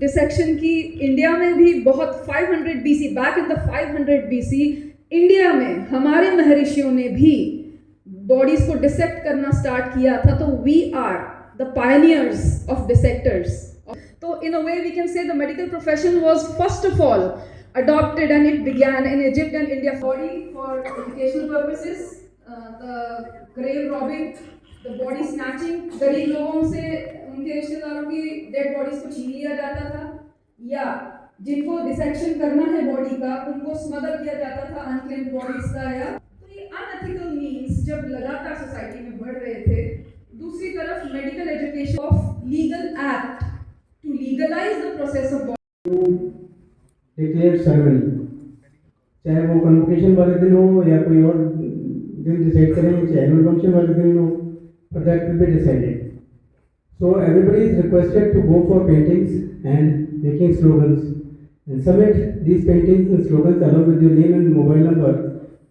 Dissection की India में भी बहुत 500 BC, back in the 500 BC India में हमारे महर्षियों ने भी बॉडीज को डिसेक्ट करना स्टार्ट किया था. तो we are the pioneers of dissectors. तो in a way we can say the medical profession was first of all adopted and it began in Egypt and India. Body for educational purposes, the grave robbing, the body snatching, गरीब लोगों से उनके रिश्तेदारों की dead bodies को छीन लिया जाता था, या जिनको डिसेक्शन करना है बॉडी का उनको स्मदर किया जाता था अनक्लेम्ड बॉडीज का. या तो ये अनएथिकल मीन्स जब लगातार सोसाइटी में बढ़ रहे थे. दूसरी तरफ medical education of legal act to legalize the process of declare ceremony, चाहे वो कन्वोकेशन वाले दिन हो या कोई और दिन डिसाइड करें, चाहे एनुअल फंक्शन वाले दिन हो, but that will be decided. So everybody is requested to go for paintings and making slogans and submit these paintings and slogans along with your name and mobile number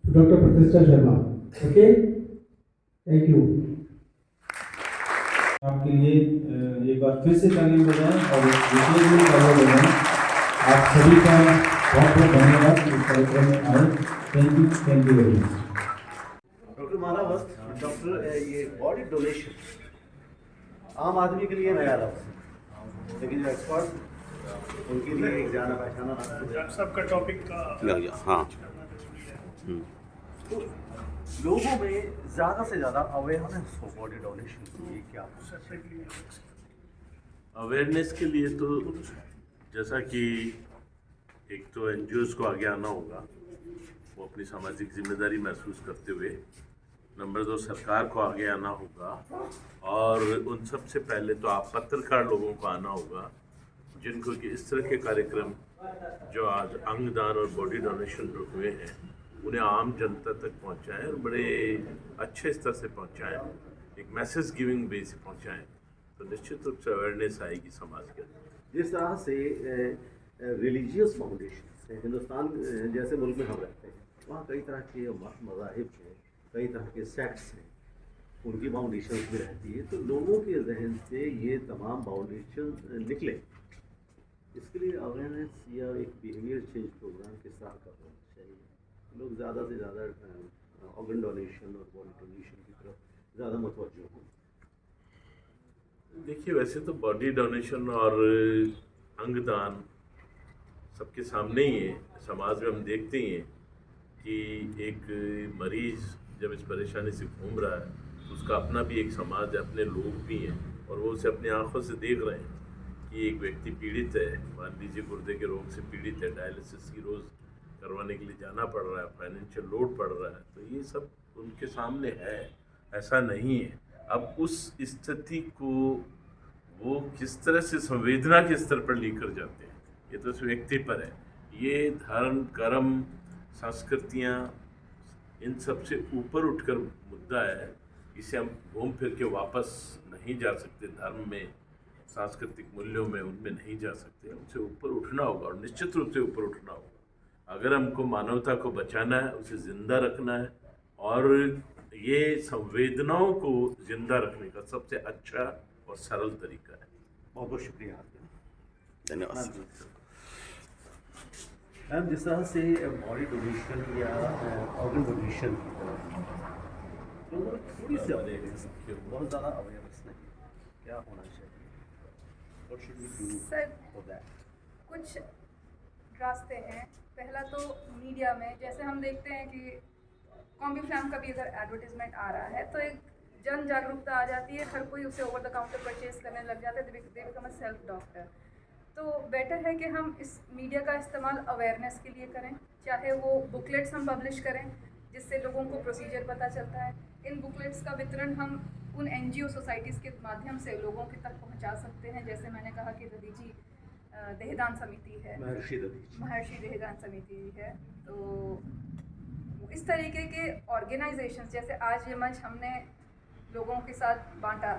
to Dr. Pratishtha Sharma. Okay? Thank you. आपके लिए एक बार फिर से तालियां बजाएं और विशेष में तालियां बजाएं. आप सभी का बहुत बहुत धन्यवाद इस कार्यक्रम में आए. Thank you very much. Doctor Malawat, doctor ये बॉडी डोनेशन आम आदमी के लिए नया लफ्ज़ है, लेकिन जो एक्सपर्ट उनके लिए एक जाना पहचाना नाम है. सबका टॉपिक का हाँ. तो लोगों में ज़्यादा से ज़्यादा अवेयरनेस हो बॉडी डोनेशन की, ये क्या अवेयरनेस के लिए तो जैसा कि एक तो NGOs को आगे आना होगा, वो अपनी सामाजिक जिम्मेदारी महसूस करते हुए. नंबर 2, सरकार को आगे आना होगा, और उन सबसे पहले तो आप पत्रकार लोगों को आना होगा, जिनको कि इस तरह के कार्यक्रम जो आज अंगदान और बॉडी डोनेशन हुए हैं उन्हें आम जनता तक पहुंचाएं और बड़े अच्छे स्तर से पहुंचाएं, एक मैसेज गिविंग वे से पहुंचाएं, तो निश्चित रूप से अवेयरनेस आएगी समाज के अंदर. जिस तरह से रिलीजियस फाउंडेशन है हिंदुस्तान जैसे मुल्क में हम रहते हैं, वहाँ कई तरह के मज़ाहिब हैं, कई तरह के सेक्ट्स हैं, उनकी बाउंडेशन भी रहती है. तो लोगों के जहन से ये तमाम बाउंडेशन निकले, इसके लिए अवेयरनेस या एक बिहेवियर चेंज प्रोग्राम किस तरह का होना चाहिए. लोग ज़्यादा से ज़्यादा ऑर्गन डोनेशन और बॉडी डोनेशन की तरफ ज़्यादा मुतवज्जो हों. देखिए, वैसे तो बॉडी डोनेशन और अंगदान सबके सामने ही है. समाज में हम देखते ही हैं कि एक मरीज़ जब इस परेशानी से घूम रहा है, उसका अपना भी एक समाज है, अपने लोग भी हैं, और वो उसे अपनी आंखों से देख रहे हैं कि एक व्यक्ति पीड़ित है, मान लीजिए गुर्दे के रोग से पीड़ित है, डायलिसिस की रोज़ करवाने के लिए जाना पड़ रहा है, फाइनेंशियल लोड पड़ रहा है. तो ये सब उनके सामने है, ऐसा नहीं है. अब उस स्थिति को वो किस तरह से संवेदना के स्तर पर लेकर जाते हैं, ये तो उस व्यक्ति पर है. ये धर्म, कर्म, संस्कृतियाँ, इन सब से ऊपर उठकर मुद्दा है. इसे हम घूम फिर के वापस नहीं जा सकते. धर्म में, सांस्कृतिक मूल्यों में, उनमें नहीं जा सकते. उनसे ऊपर उठना होगा, और निश्चित रूप से ऊपर उठना होगा. अगर हमको मानवता को बचाना है, उसे ज़िंदा रखना है, और ये संवेदनाओं को ज़िंदा रखने का सबसे अच्छा और सरल तरीका है. बहुत बहुत शुक्रिया आपका. धन्यवाद. मैम, जिस तरह से बॉडी डोनेशन या ऑर्गन डोनेशन की तरफ लोगों में थोड़ी सी अवेयरनेस, बहुत ज़्यादा अवेयरनेस नहीं, क्या होना चाहिए? What should we do for that? कुछ रास्ते हैं. पहला तो मीडिया में, जैसे हम देखते हैं कि कॉम्बीफ्लैम का भी अगर एडवर्टीजमेंट आ रहा है तो एक जन जागरूकता आ जाती है, हर कोई उसे ओवर द काउंटर परचेज करने लग जाता है, they become a self doctor. तो बेटर है कि हम इस मीडिया का इस्तेमाल अवेयरनेस के लिए करें, चाहे वो बुकलेट्स हम पब्लिश करें जिससे लोगों को प्रोसीजर पता चलता है. इन बुकलेट्स का वितरण हम उन NGO सोसाइटीज़ के माध्यम से लोगों के तक पहुंचा सकते हैं. जैसे मैंने कहा कि दधीची देहदान समिति है, महर्षि देहदान समिति है. तो इस तरीके के ऑर्गेनाइजेशंस, जैसे आज ये मंच हमने लोगों के साथ बांटा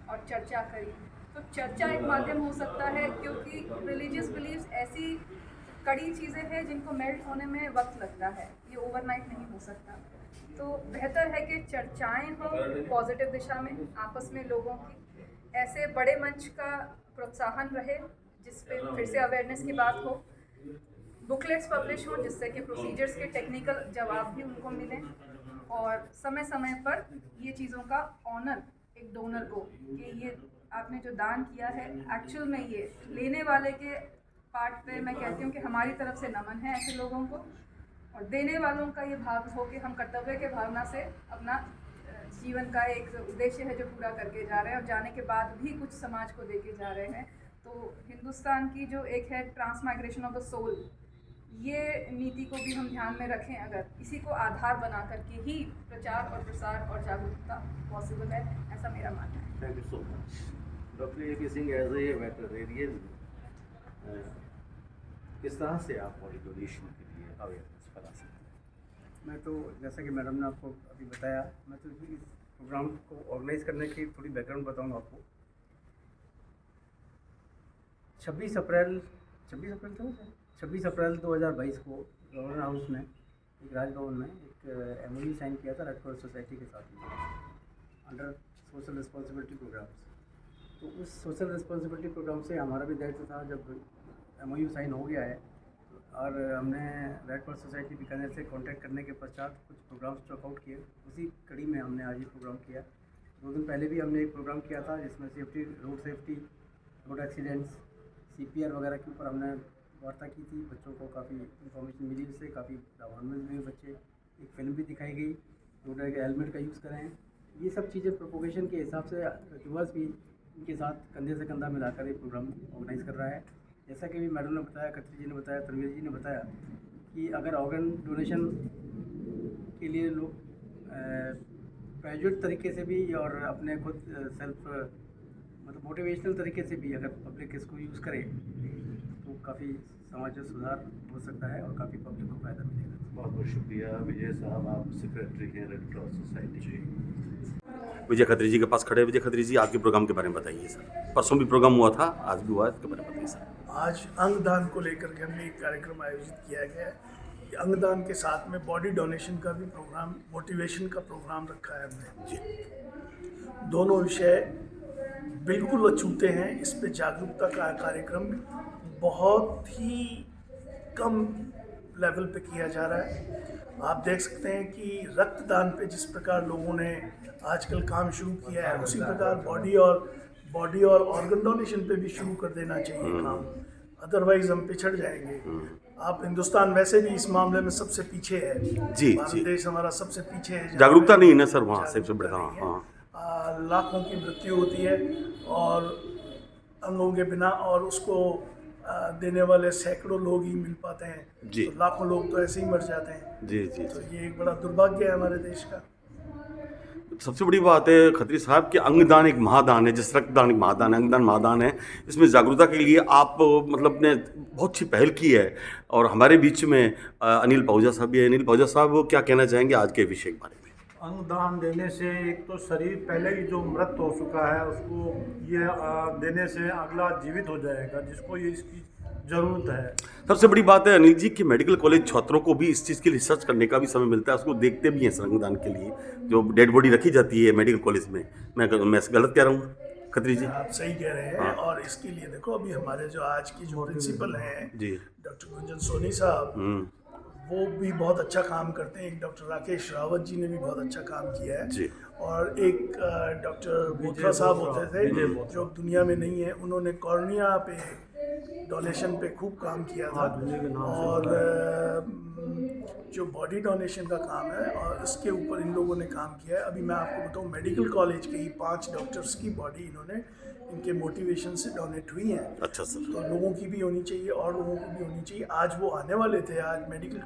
और चर्चा करी, तो चर्चा एक माध्यम हो सकता है, क्योंकि रिलीजियस बिलीव्स ऐसी कड़ी चीज़ें हैं जिनको मेल्ट होने में वक्त लगता है, ये ओवरनाइट नहीं हो सकता. तो बेहतर है कि चर्चाएं हों पॉजिटिव दिशा में आपस में लोगों की. ऐसे बड़े मंच का प्रोत्साहन रहे जिस पे फिर से अवेयरनेस की बात हो, बुकलेट्स पब्लिश हो जिससे कि प्रोसीजर्स के टेक्निकल जवाब भी उनको मिलें, और समय समय पर ये चीज़ों का ऑनर एक डोनर को कि ये आपने जो दान किया है एक्चुअल में ये लेने वाले के पार्ट पे मैं कहती हूँ कि हमारी तरफ से नमन है ऐसे लोगों को, और देने वालों का ये भाव हो कि हम कर्तव्य के भावना से अपना जीवन का एक उद्देश्य है जो पूरा करके जा रहे हैं और जाने के बाद भी कुछ समाज को देके जा रहे हैं। तो हिंदुस्तान की जो एक है ट्रांसमाइग्रेशन ऑफ द सोल, ये नीति को भी हम ध्यान में रखें, अगर इसी को आधार बना करके ही प्रचार और प्रसार और जागरूकता पॉसिबल है, ऐसा मेरा मानना है। Thank you so much. Doctor A P. Singh, as a veterinarian, किस तरह से आप बॉडी डोनेशन के लिए अवेयरनेस फैला सकते हैं? मैं तो जैसा कि मैडम ने आपको अभी बताया, मैं तो इस प्रोग्राम को ऑर्गेनाइज करने की थोड़ी बैकग्राउंड बताऊंगा आपको। 26 अप्रैल 2022 को गवर्नर हाउस में, एक राजभवन में एक MOU साइन किया था रेड क्रॉस सोसाइटी के साथ में अंडर सोशल रिस्पॉन्सिबिलिटी प्रोग्राम्स। तो उस सोशल रिस्पॉन्सिबिलिटी प्रोग्राम से हमारा भी दायित्व था, जब MOU साइन हो गया है और हमने रेड क्रॉस सोसाइटी बीकानेर से कांटेक्ट करने के पश्चात कुछ प्रोग्राम्स चॉकआउट किए। उसी कड़ी में हमने आज ये प्रोग्राम किया। 2 दिन पहले भी हमने एक प्रोग्राम किया था जिसमें road safety, road accidents, CPR वगैरह के ऊपर हमने वार्ता की थी। बच्चों को काफ़ी इन्फॉर्मेशन मिली, उससे काफ़ी लाभान्वित हुए बच्चे। एक फिल्म भी दिखाई गई, रोड हेलमेट का यूज़ करें। ये सब चीज़ें प्रोपोगेशन के हिसाब से युवास भी इनके साथ कंधे से कंधा मिलाकर ये प्रोग्राम ऑर्गेनाइज कर रहा है। जैसा कि भी मैडम ने बताया, खत्री जी ने बताया, तनवीर जी ने बताया कि अगर ऑर्गन डोनेशन के लिए लोग ग्रेजुएट तरीके से भी और अपने खुद सेल्फ मतलब मोटिवेशनल तरीके से भी अगर पब्लिक इसको यूज़ करे तो काफ़ी समाज में सुधार हो सकता है और काफ़ी पब्लिक को फ़ायदा मिलेगा। बहुत बहुत शुक्रिया विजय साहब, आप सेक्रेटरी हैं रेड क्रॉस सोसाइटी। विजय खत्री जी के पास खड़े। विजय खत्री जी, आपके प्रोग्राम के बारे में बताइए सर। परसों भी प्रोग्राम हुआ था, आज भी हुआ है, इसके बारे में बताइए सर। आज अंगदान को लेकर के हमने एक कार्यक्रम आयोजित किया गया है। अंगदान के साथ में बॉडी डोनेशन का भी प्रोग्राम, मोटिवेशन का प्रोग्राम रखा है हमने जी। दोनों विषय बिल्कुल अछूते हैं। इस पे जागरूकता का कार्यक्रम बहुत ही कम लेवल पे किया जा रहा है। आप देख सकते हैं कि रक्तदान पे जिस प्रकार लोगों ने आजकल काम शुरू किया है, उसी प्रकार बॉडी और ऑर्गन डोनेशन पे भी शुरू कर देना चाहिए काम, अदरवाइज हम पिछड़ जाएंगे। आप हिंदुस्तान वैसे भी इस मामले में सबसे पीछे है जी, भारत देश हमारा सबसे पीछे है। जागरूकता नहीं है ना सर वहाँ सबसे बड़ा। हाँ, लाखों की मृत्यु होती है और अंगों के बिना, और उसको देने वाले सैकड़ों लोग ही मिल पाते हैं जी। तो लाखों लोग तो ऐसे ही मर जाते हैं जी जी तो ये एक बड़ा दुर्भाग्य है हमारे देश का। सबसे बड़ी बात है खत्री साहब कि अंगदान एक महादान है, जिस रक्तदान एक महादान है, अंगदान महादान है। इसमें जागरूकता के लिए आप मतलब ने बहुत अच्छी पहल की है। और हमारे बीच में अनिल पाहुजा साहब भी है। अनिल पाहुजा साहब, वो क्या कहना चाहेंगे आज के विषय के बारे में? अंगदान देने से एक तो शरीर पहले ही जो मृत हो चुका है उसको ये देने से अगला जीवित हो जाएगा, जिसको ये इसकी ज़रूरत है। सबसे बड़ी बात है अनिल जी कि मेडिकल कॉलेज छात्रों को भी इस चीज़ की रिसर्च करने का भी समय मिलता है, उसको देखते भी हैं अंगदान के लिए जो डेड बॉडी रखी जाती है मेडिकल कॉलेज में। मैं गलत कह रहा हूँ खत्री जी? आप सही कह रहे हैं। और इसके लिए देखो, अभी हमारे जो आज की जो प्रिंसिपल हैं जी, डॉक्टर गुंजन सोनी साहब, वो भी बहुत अच्छा काम करते हैं। एक डॉक्टर राकेश रावत जी ने भी बहुत अच्छा काम किया है जी। और एक डॉक्टर बोथरा साहब होते थे जो दुनिया में नहीं है, उन्होंने कॉर्निया पे डोनेशन पे खूब काम किया था। और जो बॉडी डोनेशन का काम है और इसके ऊपर इन लोगों ने काम किया है। अभी मैं आपको बताऊं, मेडिकल कॉलेज के ही 5 डॉक्टर्स की बॉडी इन्होंने इनके मोटिवेशन से डोनेट हुई हैं। अच्छा सर। तो लोगों की भी होनी चाहिए और लोगों को भी होनी चाहिए। आज वो आने वाले थे, आज मेडिकल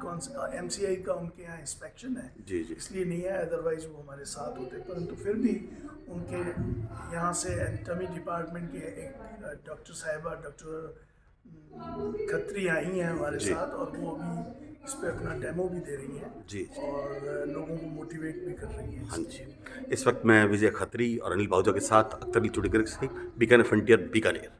MCI का उनके यहाँ इंस्पेक्शन है जी जी। इसलिए नहीं है, अदरवाइज वो हमारे साथ होते। परंतु फिर भी उनके यहाँ से एनाटॉमी डिपार्टमेंट के एक डॉक्टर साहिबा, डॉक्टर खत्री आई हैं हमारे साथ, और वो अभी इस पे अपना डेमो भी दे रही हैं जी और लोगों को मोटिवेट भी कर रही हैं। हाँ जी। इस वक्त मैं विजय खत्री और अनिल पाहुजा के साथ अख्तर अली चौधरी से बीकानेर फ्रंटियर बीकानेर।